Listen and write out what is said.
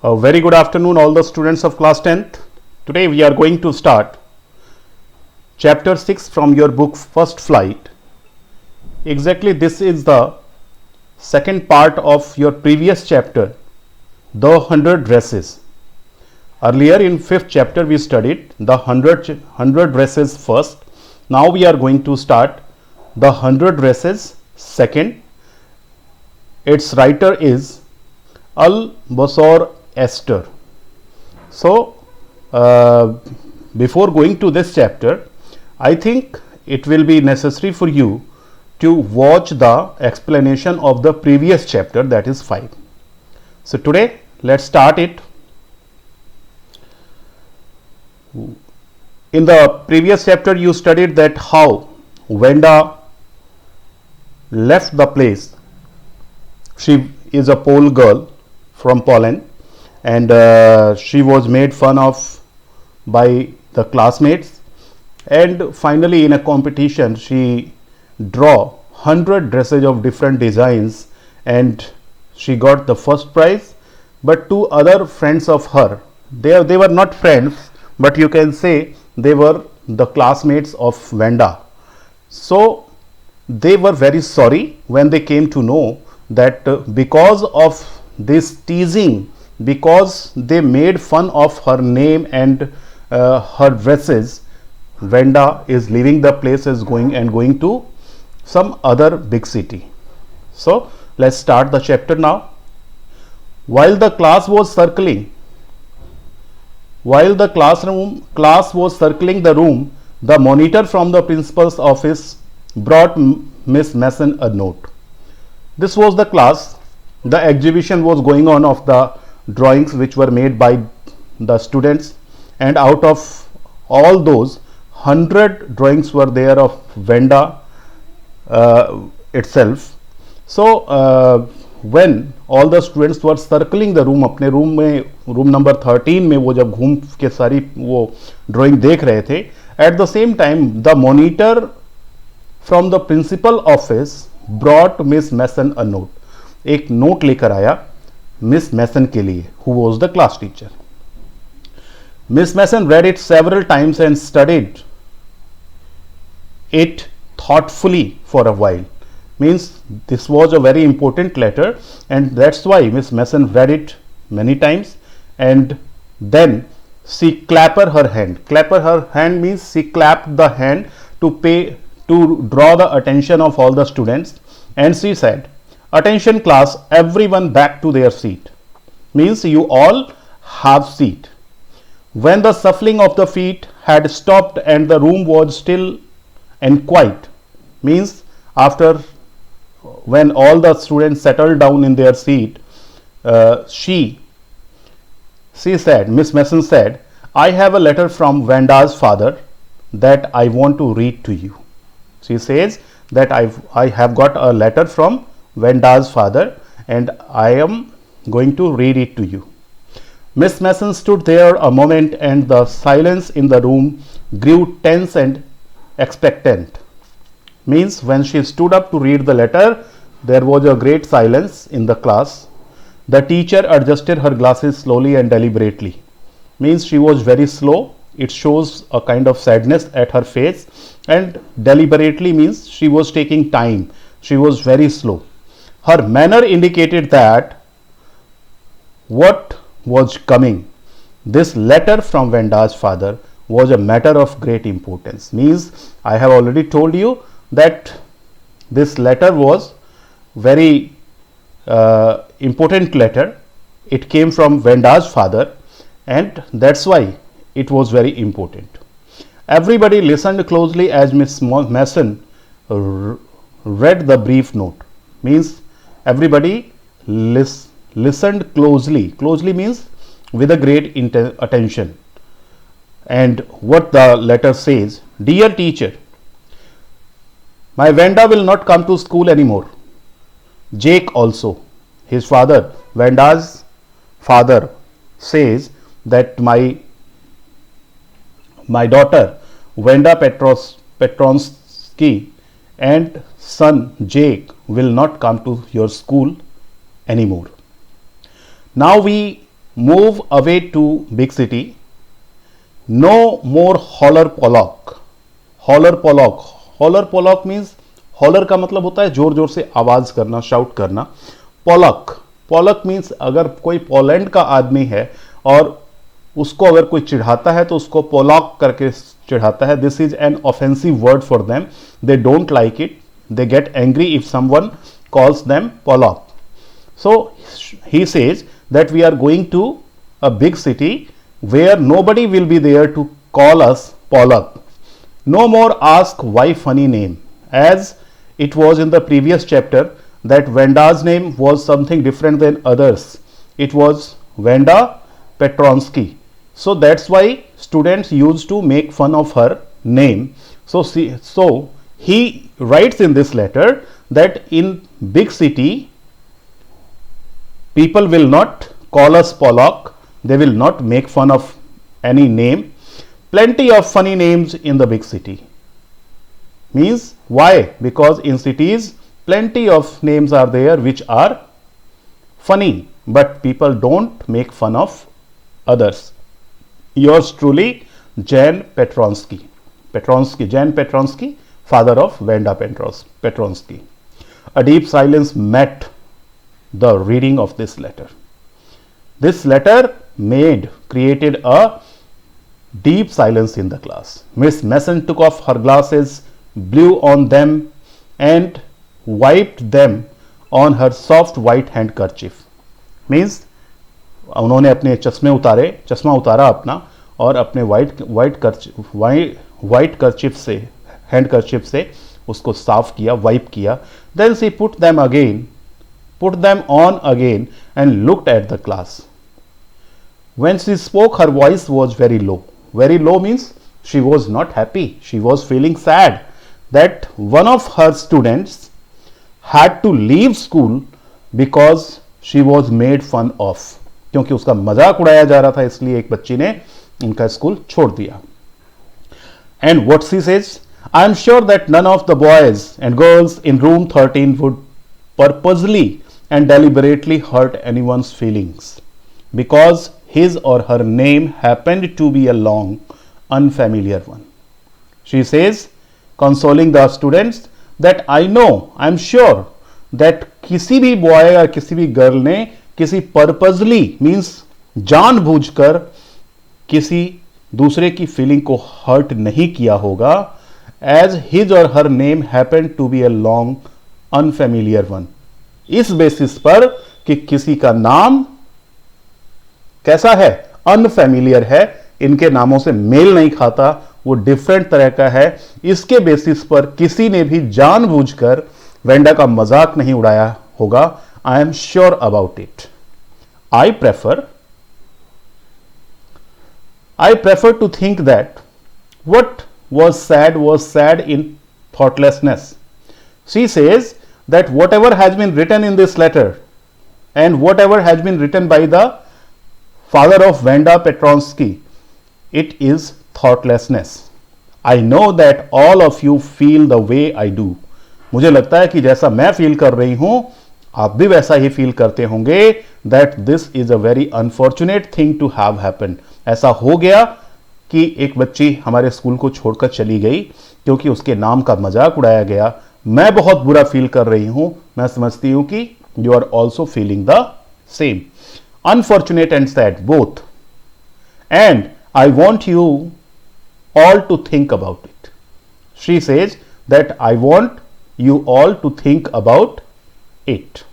A very good afternoon, all the students of class 10th. Today we are going to start chapter 6 from your book First Flight. Exactly, this is the second part of your previous chapter, The 100 Dresses. Earlier in 5th chapter we studied the 100 dresses first. Now we are going to start the 100 dresses second. Its writer is Al-Basor Esther. So before going to this chapter, I think it will be necessary for you to watch the explanation of the previous chapter, that is 5. So today let's start it. In the previous chapter you studied that how Wanda left the place. She is a Pole girl from Poland, and she was made fun of by the classmates, and finally in a competition she draw 100 dresses of different designs and she got the first prize. But two other friends of her, they were not friends, but you can say they were the classmates of Wanda. So they were very sorry when they came to know that because of this teasing, because they made fun of her name and her dresses, Wanda is leaving the place, is going to some other big city. So let's start the chapter now. While the class was circling the room, the monitor from the principal's office brought Miss Mason a note. This was the class. The exhibition was going on of the drawings which were made by the students, and out of all those 100 drawings were there of Wanda itself. So when all the students were circling the room, अपने room number 13 में वो जब घूम के सारी वो drawing देख रहे थे, at the same time the monitor from the principal office brought Miss Mason a note. एक नोट लेकर आया मिस मैसन के लिए, who was the class teacher. Miss Mason read it several times and studied it thoughtfully for a while. Means this was a very important letter, and that's why Miss Mason read it many times, and then she clapped her hand. Clap her hand means she clapped the hand to draw the attention of all the students, and she said, "Attention class, everyone back to their seat." Means you all have seat. When the shuffling of the feet had stopped and the room was still and quiet, means after when all the students settled down in their seat, she said, Miss Mason said, "I have a letter from Wanda's father that I want to read to you." She says that I have got a letter from Wanda's father and I am going to read it to you. Miss Mason stood there a moment and the silence in the room grew tense and expectant. Means when she stood up to read the letter, there was a great silence in the class. The teacher adjusted her glasses slowly and deliberately. Means she was very slow. It shows a kind of sadness at her face, and deliberately means she was taking time. She was very slow. Her manner indicated that what was coming, this letter from Wanda's father, was a matter of great importance. Means I have already told you that this letter was very important letter. It came from Wanda's father, and that's why it was very important. Everybody listened closely as Miss Mason read the brief note. Means everybody listened closely. Closely means with a great attention. And what the letter says: "Dear teacher, my Wanda will not come to school anymore. Jake also." His father, Wanda's father, says that my daughter Wanda Petronsky and son Jake will not come to your school anymore. Now we move away to big city. No more holler pollock. Holler pollock. Holler pollock means holler का मतलब होता है जोर जोर से आवाज करना, shout करना. पोलक, पोलक मीन्स अगर कोई पोलैंड का आदमी है और उसको अगर कोई चिढ़ाता है तो उसको पोलॉक करके चिढ़ाता है. This is an offensive word for them. They don't like it. They get angry if someone calls them pollock. So he says that we are going to a big city where nobody will be there to call us pollock. No more ask why funny name, as it was in the previous chapter that Venda's name was something different than others. It was Venda Petronsky. So that's why students used to make fun of her name. So he writes in this letter that in big city people will not call us Pollock. They will not make fun of any name. Plenty of funny names in the big city. Means why? Because in cities plenty of names are there which are funny, but people don't make fun of others. Yours truly, Jan Petronsky. Jan Petronsky, father of Venda Petronsky. A deep silence met the reading of this letter. This letter created a deep silence in the class. Miss Mason took off her glasses, blew on them, and wiped them on her soft white handkerchief. Means उन्होंने अपने चश्मा उतारा अपना और अपने white कर्चिफ से, hand कर्चिफ से उसको साफ किया, वाइप किया. Then she put them on again and looked at the class. When she spoke her voice was very low. Very low means she was not happy. She was feeling sad that one of her students had to leave school because she was made fun of. क्योंकि उसका मजाक उड़ाया जा रहा था, इसलिए एक बच्ची ने उनका स्कूल छोड़ दिया. And what she says, I am sure that none of the boys and girls in room 13 would purposely and deliberately hurt anyone's feelings because his or her name happened to be a long, unfamiliar one. She says, consoling the students, that I know, I am sure that किसी भी boy या किसी भी girl ने किसी purposely means जानबूझकर किसी दूसरे की फीलिंग को हर्ट नहीं किया होगा. As his or her name happened to be a long, unfamiliar one. इस बेसिस पर कि किसी का नाम कैसा है, अनफेमिलियर है, इनके नामों से मेल नहीं खाता, वो डिफरेंट तरह का है, इसके बेसिस पर किसी ने भी जानबूझकर वेंडा का मजाक नहीं उड़ाया होगा. I am sure about it. I prefer to think that what was sad in thoughtlessness. She says that whatever has been written in this letter and whatever has been written by the father of Venda Petronsky, it is thoughtlessness. I know that all of you feel the way I do. मुझे लगता है कि जैसा मैं feel कर रही हूं आप भी वैसा ही फील करते होंगे. that this is a very unfortunate thing to have happened. ऐसा हो गया कि एक बच्ची हमारे स्कूल को छोड़कर चली गई क्योंकि उसके नाम का मजाक उड़ाया गया. मैं बहुत बुरा फील कर रही हूं. मैं समझती हूं कि you are also feeling the same. Unfortunate and sad both. And I want you all to think about it. She says that I want you all to think about it.